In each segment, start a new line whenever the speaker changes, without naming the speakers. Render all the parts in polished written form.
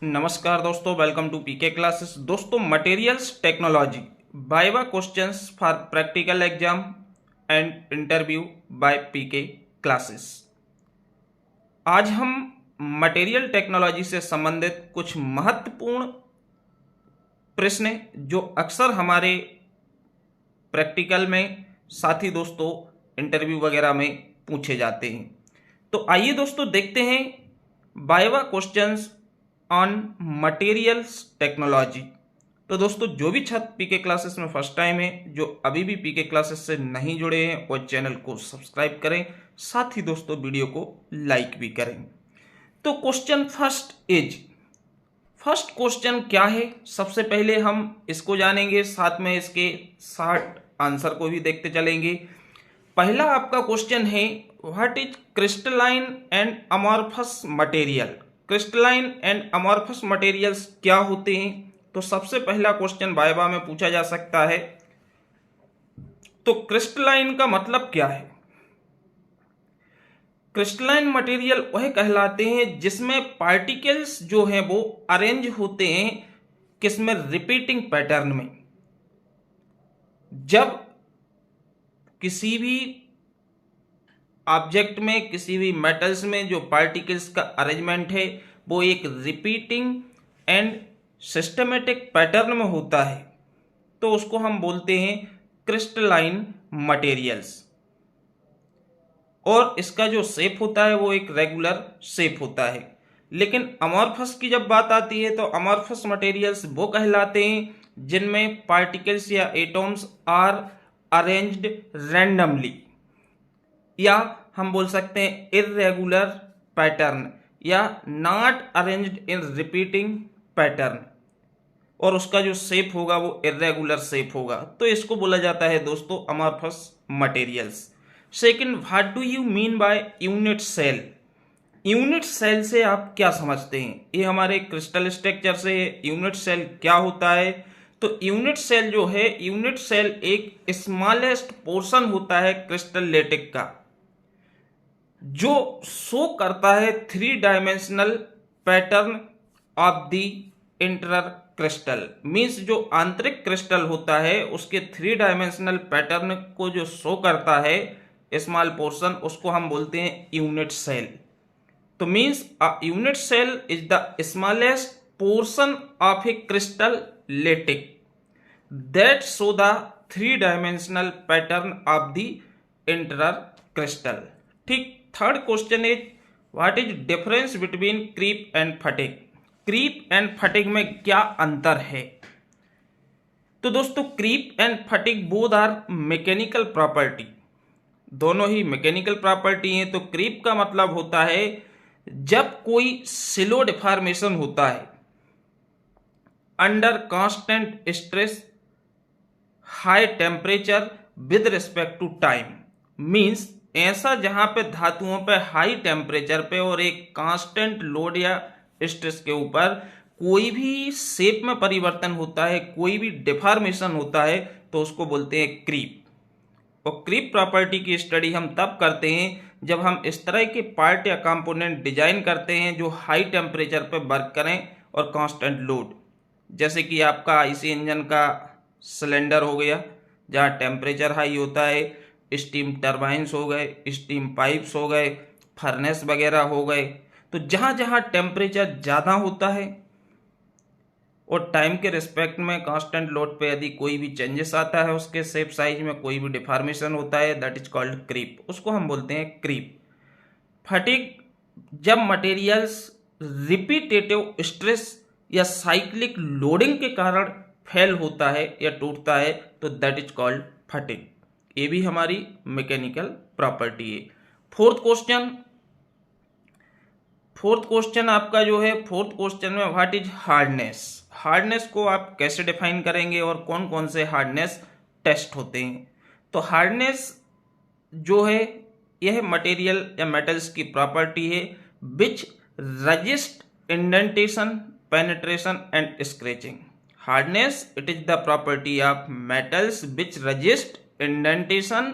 नमस्कार दोस्तों, welcome to PK classes. दोस्तों, materials technology viva questions for practical exam and interview by PK classes. आज हम material technology से संबंधित कुछ महत्वपूर्ण प्रश्न जो अक्सर हमारे प्रैक्टिकल में साथ ही दोस्तों इंटरव्यू वगैरह में पूछे जाते हैं। तो आइए दोस्तों देखते हैं viva questions on materials technology. तो दोस्तों, जो भी छात्र पीके क्लासेस में फर्स्ट टाइम है, जो अभी भी पीके क्लासेस से नहीं जुड़े हैं, वो चैनल को सब्सक्राइब करें, साथ ही दोस्तों वीडियो को लाइक भी करें। तो क्वेश्चन फर्स्ट क्वेश्चन क्या है, सबसे पहले हम इसको जानेंगे, साथ में इसके 60 आंसर को भी देखते चलेंगे। पहला आपका क्वेश्चन है, what is crystalline and amorphous material. Crystalline and amorphous materials क्या होते हैं? तो सबसे पहला क्वेश्चन वाइवा में पूछा जा सकता है। तो क्रिस्टलाइन का मतलब क्या है? क्रिस्टलाइन मटेरियल वह कहलाते हैं जिसमें पार्टिकल्स जो हैं वो अरेंज होते हैं किसमें? रिपीटिंग पैटर्न में। जब किसी भी ऑब्जेक्ट में, किसी भी मेटल्स में जो पार्टिकल्स का अरेंजमेंट है वो एक रिपीटिंग एंड सिस्टमेटिक पैटर्न में होता है, तो उसको हम बोलते हैं क्रिस्टलाइन मटेरियल्स। और इसका जो शेप होता है वो एक रेगुलर शेप होता है। लेकिन अमॉर्फस की जब बात आती है तो अमॉर्फस मटेरियल्स वो कहलाते हैं जिनमें पार्टिकल्स या एटॉम्स आर अरेंज्ड रैंडमली, या हम बोल सकते हैं इर्रेगुलर पैटर्न, या not arranged in repeating pattern, और उसका जो शेप होगा वो इर्रेगुलर शेप होगा। तो इसको बोला जाता है दोस्तों amorphous materials. Second, what do you mean by unit cell. Unit cell से आप क्या समझते हैं? ये हमारे क्रिस्टल स्ट्रक्चर से यूनिट सेल क्या होता है? तो यूनिट सेल जो है, यूनिट सेल एक स्मॉलेस्ट पोर्शन होता है क्रिस्टल लेटिक का, जो शो करता है 3 dimensional pattern of the inter crystal. Means जो आंतरिक क्रिस्टल होता है उसके 3 डायमेंशनल पैटर्न को जो शो करता है स्मॉल पोर्शन, उसको हम बोलते हैं यूनिट सेल। तो means unit cell is the smallest portion of a crystal lattice that show the 3 dimensional pattern of the inter crystal. ठीक। Third question is, what is difference between creep and fatigue. Creep and fatigue में क्या अंतर है? तो दोस्तों, creep and fatigue both are mechanical property, दोनों ही mechanical property हैं। तो क्रीप का मतलब होता है जब कोई स्लो डिफॉर्मेशन होता है under constant stress, high temperature with respect to time. Means ऐसा जहां पे धातुओं पे हाई टेम्परेचर पे और एक कांस्टेंट लोड या स्ट्रेस के ऊपर कोई भी शेप में परिवर्तन होता है, कोई भी डिफॉर्मेशन होता है, तो उसको बोलते हैं क्रीप। और क्रीप प्रॉपर्टी की स्टडी हम तब करते हैं जब हम इस तरह के पार्ट या कंपोनेंट डिजाइन करते हैं जो हाई टेम्परेचर पे वर्क करें और कांस्टेंट लोड। जैसे कि आपका आईसी इंजन का सिलेंडर हो गया, जहाँ टेम्परेचर हाई होता है, स्टीम टरबाइंस हो गए, स्टीम पाइप्स हो गए, फर्नेस वगैरह हो गए। तो जहाँ जहाँ टेम्परेचर ज़्यादा होता है और टाइम के रिस्पेक्ट में कांस्टेंट लोड पे यदि कोई भी चेंजेस आता है, उसके शेप साइज में कोई भी डिफॉर्मेशन होता है, दैट इज कॉल्ड क्रीप, उसको हम बोलते हैं क्रीप। फटिग, जब मटेरियल्स रिपीटेटिव स्ट्रेस या साइक्लिक लोडिंग के कारण फेल होता है या टूटता है, तो दैट इज कॉल्ड फटिग। ये भी हमारी मैकेनिकल प्रॉपर्टी है। फोर्थ क्वेश्चन आपका जो है, फोर्थ क्वेश्चन में व्हाट इज हार्डनेस। हार्डनेस को आप कैसे डिफाइन करेंगे और कौन कौन से हार्डनेस टेस्ट होते हैं? तो हार्डनेस जो है यह मटेरियल या मेटल्स की प्रॉपर्टी है which resist indentation, penetration and scratching. Hardness, it is the property of metals which resist indentation,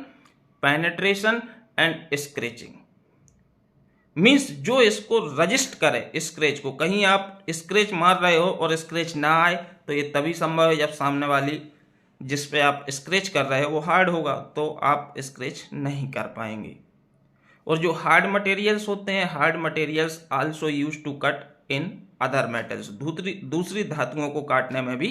penetration and scratching। Means जो इसको रजिस्ट करे, स्क्रैच को, कहीं आप स्क्रैच मार रहे हो और स्क्रैच ना आए तो ये तभी संभव है जब सामने वाली जिस पे आप स्क्रैच कर रहे हो वो हार्ड होगा, तो आप स्क्रैच नहीं कर पाएंगे। और जो हार्ड मटेरियल्स होते हैं, hard materials also use to cut in other metals, दूसरी धातुओं को काटने में भी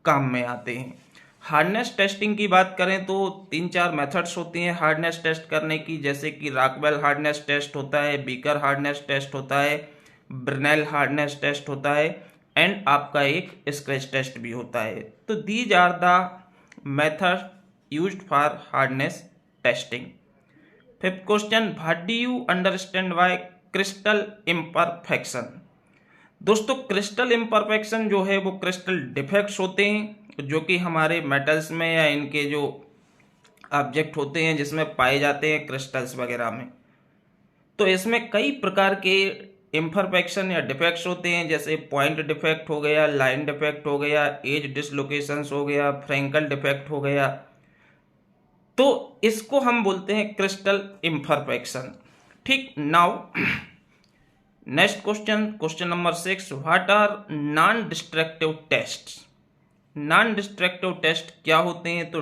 काम में आते हैं। हार्डनेस टेस्टिंग की बात करें तो 3-4 मेथड्स होती हैं हार्डनेस टेस्ट करने की, जैसे कि रॉकवेल हार्डनेस टेस्ट होता है, बीकर हार्डनेस टेस्ट होता है, ब्रनेल हार्डनेस टेस्ट होता है, एंड आपका एक स्क्रैच टेस्ट भी होता है। तो these are the method used for hardness testing. Fifth question, what do you understand by crystal imperfection. दोस्तों क्रिस्टल इम्परफेक्शन जो है वो क्रिस्टल डिफेक्ट्स होते हैं जो कि हमारे मेटल्स में या इनके जो ऑब्जेक्ट होते हैं जिसमें पाए जाते हैं क्रिस्टल्स वगैरह में। तो इसमें कई प्रकार के इम्परफेक्शन या डिफेक्ट्स होते हैं, जैसे पॉइंट डिफेक्ट हो गया, लाइन डिफेक्ट हो गया, एज डिसलोकेशंस हो गया, फ्रैंकल डिफेक्ट हो गया। तो इसको हम बोलते हैं क्रिस्टल इम्परफेक्शन। ठीक, now next question, question number 6, what are non destructive test. Non destructive test क्या होते हैं? तो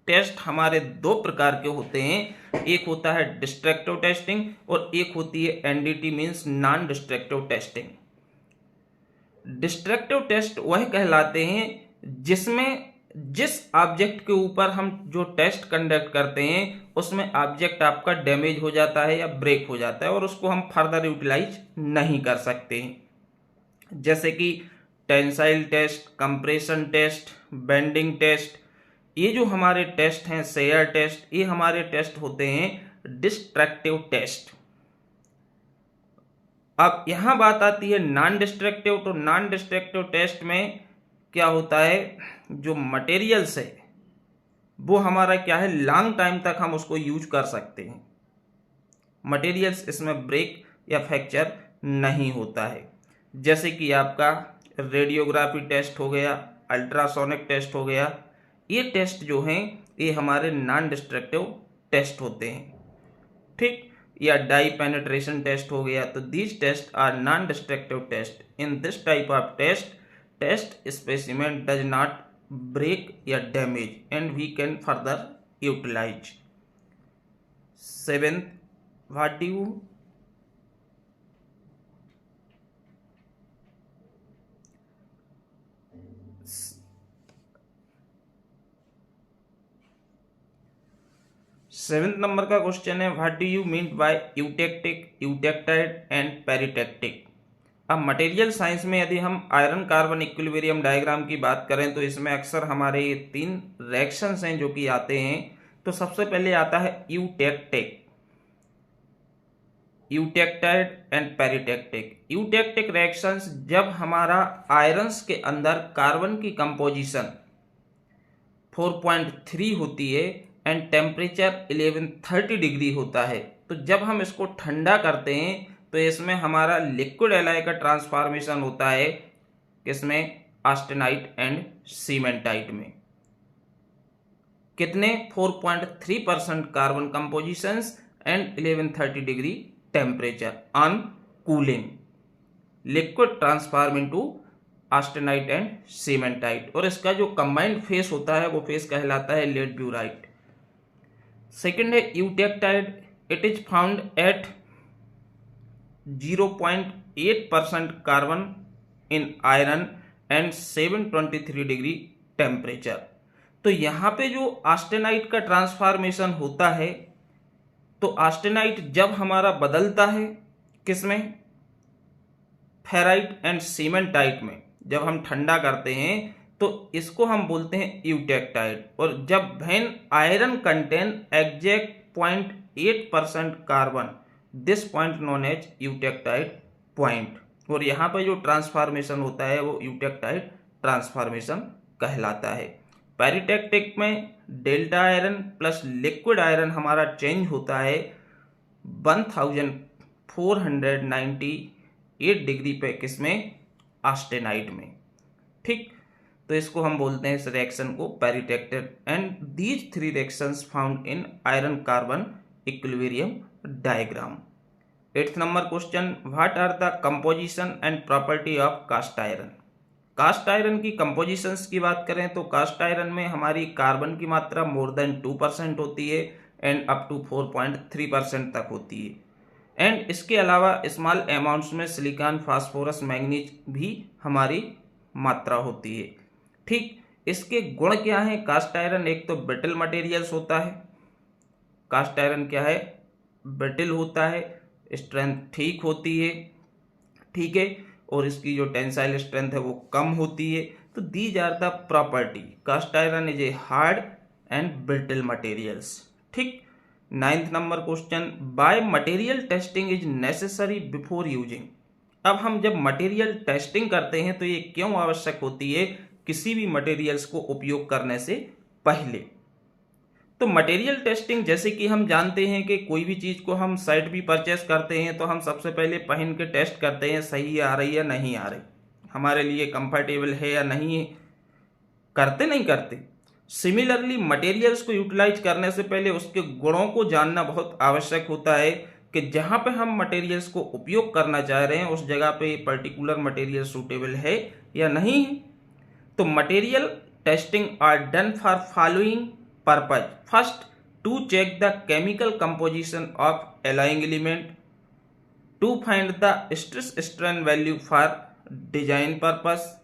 टेस्ट हमारे दो प्रकार के होते हैं, एक होता है डिस्ट्रक्टिव टेस्टिंग और एक होती है NDT means non destructive testing. Destructive test वह कहलाते हैं जिसमें जिस ऑब्जेक्ट के ऊपर हम जो टेस्ट कंडक्ट करते हैं उसमें ऑब्जेक्ट आपका डैमेज हो जाता है या ब्रेक हो जाता है और उसको हम फर्दर यूटिलाइज नहीं कर सकते हैं, जैसे कि tensile test, compression test, bending test. ये जो हमारे टेस्ट हैं, शेयर टेस्ट, ये हमारे टेस्ट होते हैं डिस्ट्रक्टिव टेस्ट। अब यहां बात आती है नॉन डिस्ट्रक्टिव। तो नॉन डिस्ट्रक्टिव टेस्ट में क्या होता है, जो मटेरियल्स है वो हमारा क्या है, लॉन्ग टाइम तक हम उसको यूज कर सकते हैं। मटेरियल्स इसमें ब्रेक या फ्रैक्चर नहीं होता है, जैसे कि आपका रेडियोग्राफी टेस्ट हो गया, अल्ट्रासोनिक टेस्ट हो गया। ये टेस्ट जो हैं ये हमारे नॉन डिस्ट्रक्टिव टेस्ट होते हैं। ठीक, या डाई पेनिट्रेशन टेस्ट हो गया। तो these test are non destructive test. In this type of test specimen does not break या damage and we can further utilize. 7th, what do you seventh number का question है, what do you mean bye eutectic, eutectoid and peritectic. अब material science में यदि हम iron carbon equilibrium diagram की बात करें तो इसमें अक्सर हमारे ये 3 रिएक्शंस हैं जो कि आते हैं। तो सबसे पहले आता है eutectic, eutectoid and peritectic. Eutectic reactions जब हमारा आयरन्स के अंदर कार्बन की कंपोजिशन 4.3 होती है एंड टेम्परेचर 1130 डिग्री होता है, तो जब हम इसको ठंडा करते हैं तो इसमें हमारा लिक्विड एलॉय का ट्रांसफॉर्मेशन होता है, किसमें, ऑस्टेनाइट एंड सीमेंटाइट में। कितने, 4.3% carbon compositions and 1130 degree temperature on cooling, liquid transform into austenite and cementite. और इसका जो कंबाइंड फेस होता है वो फेस कहलाता है लेड ब्यूराइट। सेकेंड है eutectoid, it is found at 0.8% carbon in iron and 723 degree temperature. तो यहाँ पे जो ऑस्टेनाइट का ट्रांसफॉर्मेशन होता है, तो ऑस्टेनाइट जब हमारा बदलता है किसमें, फेराइट एंड सीमेंटाइट में, जब हम ठंडा करते हैं तो इसको हम बोलते हैं यूटेक्टाइड। और जब when iron contain exact 0.8% carbon, this point known as eutectoid point. और यहाँ पे जो ट्रांसफॉर्मेशन होता है वो यूटेक्टाइड ट्रांसफॉर्मेशन कहलाता है। पेरिटेक्टिक में delta iron plus liquid iron हमारा चेंज होता है 1498 डिग्री पे, किसमें, ऑस्टेनाइट में। ठीक, तो इसको हम बोलते हैं इस रिएक्शन को peritectic. And these 3 reactions found in iron carbon equilibrium diagram. 8th number question, what are the composition and property of cast iron. Cast iron की कंपोजिशंस की बात करें तो कास्ट आयरन में हमारी कार्बन की मात्रा मोर देन 2% होती है एंड अप टू 4.3% तक होती है। एंड इसके अलावा स्मॉल अमाउंट्स में सिलिकॉन, फास्फोरस, मैग्नीज भी हमारी मात्रा होती है। ठीक, इसके गुण क्या हैं कास्ट आयरन? एक तो ब्रिटल मटेरियल्स होता है। कास्ट आयरन क्या है? ब्रिटल होता है, स्ट्रेंथ ठीक होती है, ठीक है, और इसकी जो टेंसाइल स्ट्रेंथ है वो कम होती है। तो these are the property. Cast iron is a hard and brittle materials. ठीक। 9th number question, why material testing is necessary before using. अब हम जब मटेरियल टेस्टिंग करते हैं तो ये क्यों आवश्यक होती है किसी भी मटेरियल्स को उपयोग करने से पहले? तो मटेरियल टेस्टिंग, जैसे कि हम जानते हैं कि कोई भी चीज़ को हम साइट भी परचेस करते हैं तो हम सबसे पहले पहन के टेस्ट करते हैं सही आ रही या नहीं आ रही, हमारे लिए कंफर्टेबल है या नहीं है, करते नहीं करते। सिमिलरली मटेरियल्स को यूटिलाइज करने से पहले उसके गुणों को जानना बहुत आवश्यक होता है कि जहाँ पे हम मटेरियल्स को उपयोग करना चाह रहे हैं उस जगह पे पर्टिकुलर मटेरियल सूटेबल है या नहीं है। तो material testing are done for following purpose. First, to check the chemical composition of alloying element, to find the stress strain value for design purpose.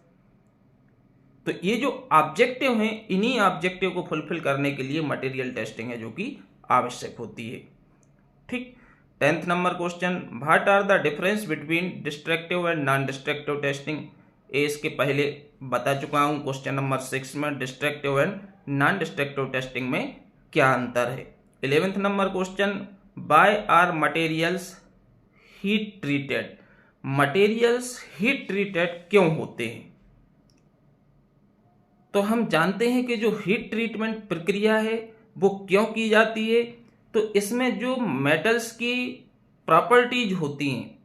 तो ये जो ऑब्जेक्टिव हैं इन्हीं ऑब्जेक्टिव को फुलफिल करने के लिए मटेरियल टेस्टिंग है जो कि आवश्यक होती है। ठीक। 10th number question, what are the difference between destructive and non destructive testing. ये इसके पहले बता चुका हूं क्वेश्चन नंबर 6 में destructive and non destructive testing में क्या अंतर है। 11th number question, why are materials heat treated. Materials heat treated क्यों होते हैं? तो हम जानते हैं कि जो हीट ट्रीटमेंट प्रक्रिया है वो क्यों की जाती है। तो इसमें जो मेटल्स की प्रॉपर्टीज होती हैं,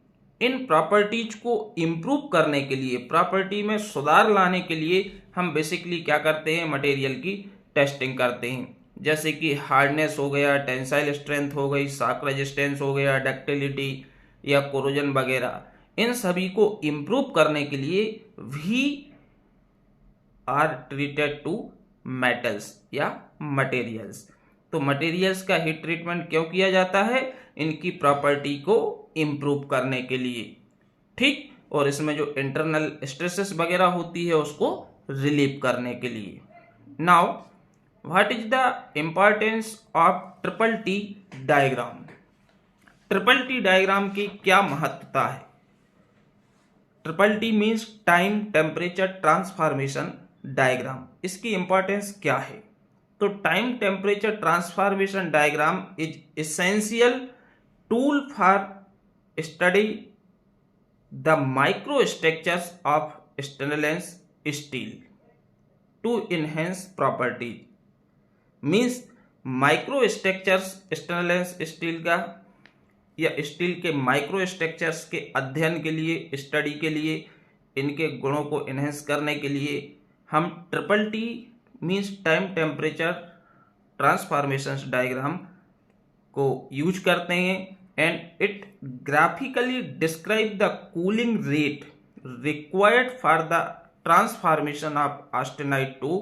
इन प्रॉपर्टीज को इम्प्रूव करने के लिए, प्रॉपर्टी में सुधार लाने के लिए हम बेसिकली क्या करते हैं, मटेरियल की टेस्टिंग करते हैं। जैसे कि हार्डनेस हो गया, टेंसाइल स्ट्रेंथ हो गई, शॉक रेजिस्टेंस हो गया, डक्टिलिटी या कोरोजन वगैरह, इन सभी को इम्प्रूव करने के लिए भी आर ट्रीटेड टू मेटल्स या मटेरियल्स। तो मटेरियल्स का हीट ट्रीटमेंट क्यों किया जाता है? इनकी प्रॉपर्टी को इम्प्रूव करने के लिए। ठीक। और इसमें जो इंटरनल स्ट्रेसेस वगैरह होती है उसको रिलीव करने के लिए। Now what is the importance of triple T diagram. Triple T diagram की क्या महत्वता है? Triple T means time temperature transformation diagram. इसकी इंपॉर्टेंस क्या है? तो time temperature transformation diagram is essential tool for study the micro structures of stainless steel to enhance properties. Means micro structures stainless steel का या steel के micro structures के अध्ययन के लिए, स्टडी के लिए, इनके गुणों को इनहेंस करने के लिए हम triple T means time temperature transformation diagram को यूज करते हैं। And it graphically describe the cooling rate required for the transformation of austenite to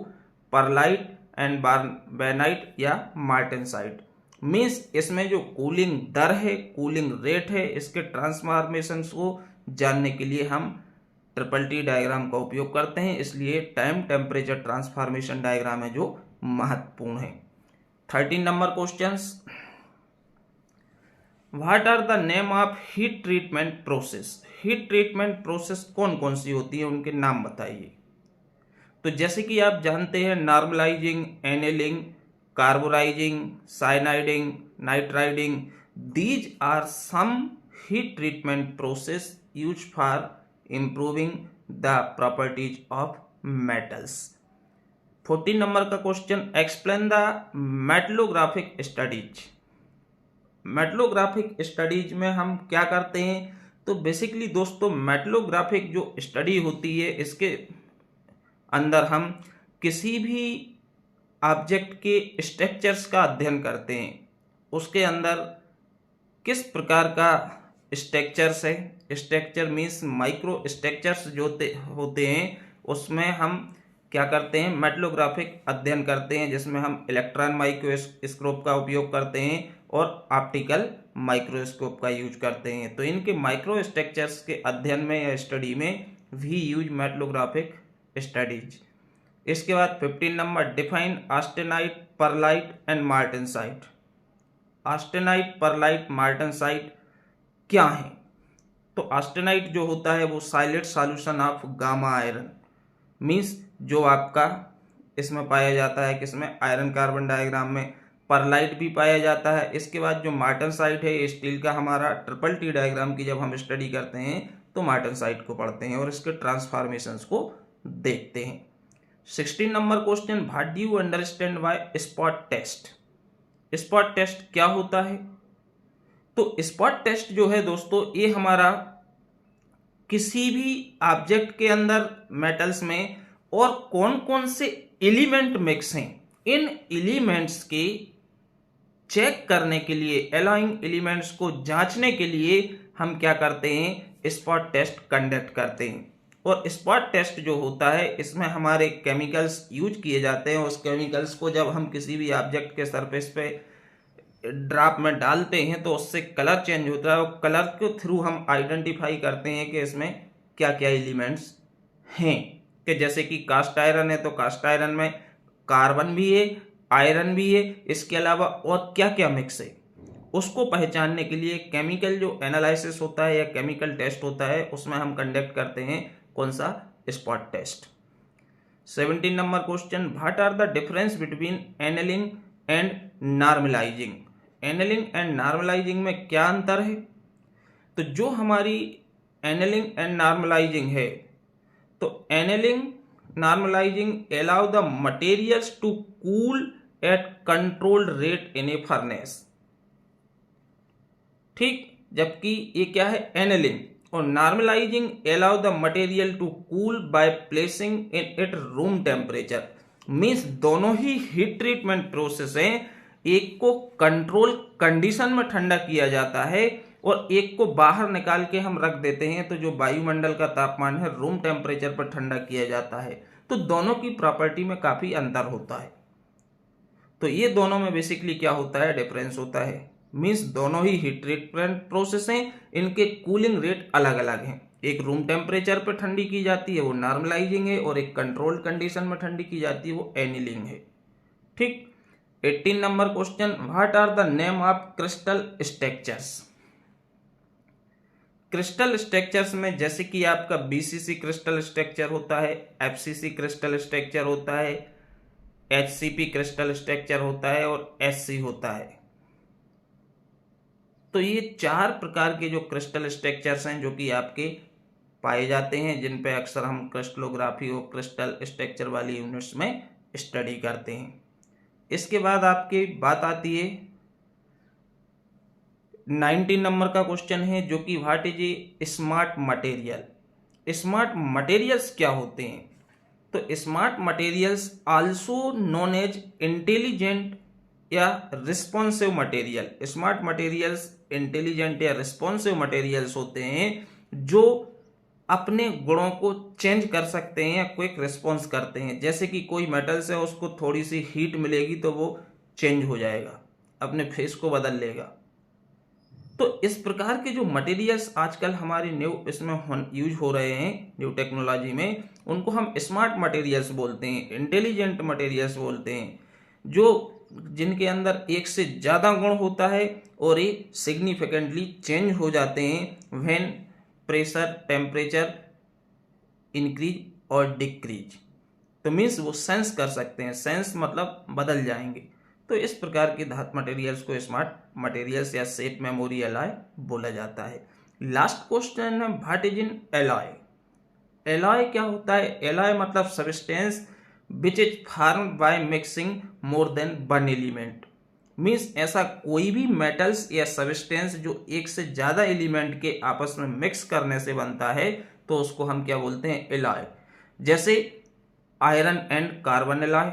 pearlite and bainite या मार्टेनसाइट। मीन्स इसमें जो कूलिंग दर है, कूलिंग रेट है, इसके ट्रांसफॉर्मेशन को जानने के लिए हम ट्रिपल टी डायग्राम का उपयोग करते हैं। इसलिए टाइम टेम्परेचर ट्रांसफॉर्मेशन डायग्राम है जो महत्वपूर्ण है। 13 number questions, what are the name of heat treatment process. Heat treatment process कौन कौन सी होती है, उनके नाम बताइए। तो जैसे कि आप जानते हैं normalizing, annealing, carburizing, cyaniding, nitriding, these are some heat treatment process use for improving the properties of metals। 14 number का question, explain the metallographic studies. Metallographic studies में हम क्या करते हैं? तो बेसिकली दोस्तों मेटलोग्राफिक जो स्टडी होती है इसके अंदर हम किसी भी ऑब्जेक्ट के स्ट्रक्चर्स का अध्ययन करते हैं, उसके अंदर किस प्रकार का स्ट्रक्चर्स है, स्ट्रक्चर मीन्स माइक्रो स्ट्रक्चर्स जो होते हैं उसमें हम क्या करते हैं, मेटलोग्राफिक अध्ययन करते हैं, जिसमें हम इलेक्ट्रॉन माइक्रोस्कोप का उपयोग करते हैं और ऑप्टिकल माइक्रोस्कोप का यूज करते हैं। तो इनके माइक्रो स्ट्रक्चर्स के अध्ययन में या स्टडी में वी यूज मेटलोग्राफिक स्टडीज। इसके बाद 15 number, define austenite, pearlite and martensite. Austenite, pearlite, martensite क्या है? तो ऑस्टेनाइट जो होता है वो silent solution of gamma iron, means जो आपका इसमें पाया जाता है, किसमें, आयरन कार्बन डायग्राम में। परलाइट भी पाया जाता है। इसके बाद जो मार्टेनसाइट है, स्टील का हमारा ट्रिपल टी डायग्राम की जब हम स्टडी करते हैं तो मार्टेनसाइट को पढ़ते हैं और इसके ट्रांसफॉर्मेशंस को देखते हैं। 16 number question, what do you understand by spot test. Spot test क्या होता है? तो स्पॉट टेस्ट जो है दोस्तों, ये हमारा किसी भी ऑब्जेक्ट के अंदर मेटल्स में और कौन कौन से एलिमेंट मिक्स हैं, इन एलिमेंट्स के चेक करने के लिए, एलाइंग एलिमेंट्स को जांचने के लिए हम क्या करते हैं, स्पॉट टेस्ट कंडक्ट करते हैं। और स्पॉट टेस्ट जो होता है इसमें हमारे केमिकल्स यूज किए जाते हैं। उस केमिकल्स को जब हम किसी भी ऑब्जेक्ट के सरफेस पे ड्रॉप में डालते हैं तो उससे कलर चेंज होता है और कलर के थ्रू हम आइडेंटिफाई करते हैं कि इसमें क्या क्या एलिमेंट्स हैं। कि जैसे कि कास्ट आयरन है तो कास्ट आयरन में कार्बन भी है, आयरन भी है, इसके अलावा और क्या क्या मिक्स है, उसको पहचानने के लिए केमिकल जो एनालिसिस होता है या केमिकल टेस्ट होता है उसमें हम कंडक्ट करते हैं कौन सा, spot test. 17 number question, what are the difference between annealing and normalizing. Annealing and normalizing में क्या अंतर है? तो जो हमारी एनेलिंग एंड नॉर्मलाइजिंग है, तो annealing normalizing allow the materials to cool at controlled rate in a furnace, ठीक। जबकि ये क्या है, एनेलिंग। और normalizing allow the material to cool by placing in it room temperature. Means दोनों ही हीट ट्रीटमेंट प्रोसेस हैं, एक को कंट्रोल कंडीशन में ठंडा किया जाता है और एक को बाहर निकाल के हम रख देते हैं, तो जो वायुमंडल का तापमान है रूम टेम्परेचर पर ठंडा किया जाता है। तो दोनों की प्रॉपर्टी में काफी अंतर होता है। तो ये दोनों में बेसिकली क्या होता है, डिफरेंस होता है। मीन्स दोनों ही हीट ट्रीटमेंट प्रोसेस हैं, इनके कूलिंग रेट अलग अलग हैं। एक रूम टेम्परेचर पर ठंडी की जाती है वो नॉर्मलाइजिंग है, और एक कंट्रोल्ड कंडीशन में ठंडी की जाती है वो एनीलिंग है, ठीक। 18 number question, what are the name of crystal structures. Crystal structures में जैसे कि आपका बीसीसी क्रिस्टल स्ट्रक्चर होता है, एफसीसी क्रिस्टल स्ट्रक्चर होता है, एचसीपी क्रिस्टल स्ट्रक्चर होता है और एससी होता है। तो ये 4 प्रकार के जो क्रिस्टल स्ट्रक्चर्स हैं जो कि आपके पाए जाते हैं, जिन पे अक्सर हम क्रिस्टलोग्राफी और क्रिस्टल स्ट्रक्चर वाली यूनिट्स में स्टडी करते हैं। इसके बाद आपकी बात आती है 19 नंबर का क्वेश्चन है, जो कि what is a smart material. Smart materials क्या होते हैं? तो smart materials also known as intelligent या responsive material. Smart materials intelligent या रिस्पॉन्सिव मटेरियल्स होते हैं जो अपने गुणों को चेंज कर सकते हैं या क्विक रिस्पॉन्स करते हैं। जैसे कि कोई मेटल्स है, उसको थोड़ी सी हीट मिलेगी तो वो चेंज हो जाएगा, अपने फेस को बदल लेगा। तो इस प्रकार के जो मटेरियल्स आजकल हमारी न्यू इसमें यूज हो रहे हैं न्यू टेक्नोलॉजी में, उनको हम स्मार्ट मटेरियल्स बोलते हैं, इंटेलिजेंट मटेरियल्स बोलते हैं, जो जिनके अंदर एक से ज़्यादा गुण होता है और ये सिग्निफिकेंटली चेंज हो जाते हैं व्हेन प्रेशर टेम्परेचर इंक्रीज और डिक्रीज। तो मीन्स वो सेंस कर सकते हैं, सेंस मतलब बदल जाएंगे। तो इस प्रकार के धातु मटेरियल्स को स्मार्ट मटेरियल्स या शेप मेमोरी एलॉय बोला जाता है। लास्ट क्वेश्चन है, what is in alloy. Alloy क्या होता है? एलॉय मतलब substance which is form by mixing more than one element. Means ऐसा कोई भी मेटल्स या सब्सटेंस जो एक से ज्यादा एलिमेंट के आपस में मिक्स करने से बनता है तो उसको हम क्या बोलते हैं, एलॉय। जैसे iron and carbon alloy,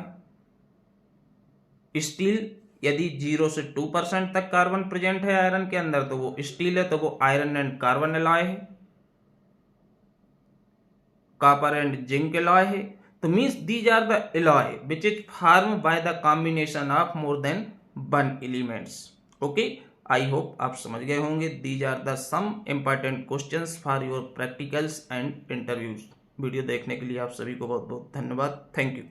steel यदि 0 से 2% तक कार्बन प्रेजेंट है आयरन के अंदर तो वो स्टील है, तो वो आयरन एंड कार्बन एलॉय है। कॉपर एंड जिंक एलॉय है। तो means these are the alloy which is form by the combination of more than 1 elements. Okay, I hope आप समझ गए होंगे। These are the some important questions for your practicals and interviews. Video देखने के लिए आप सभी को बहुत बहुत धन्यवाद। Thank you.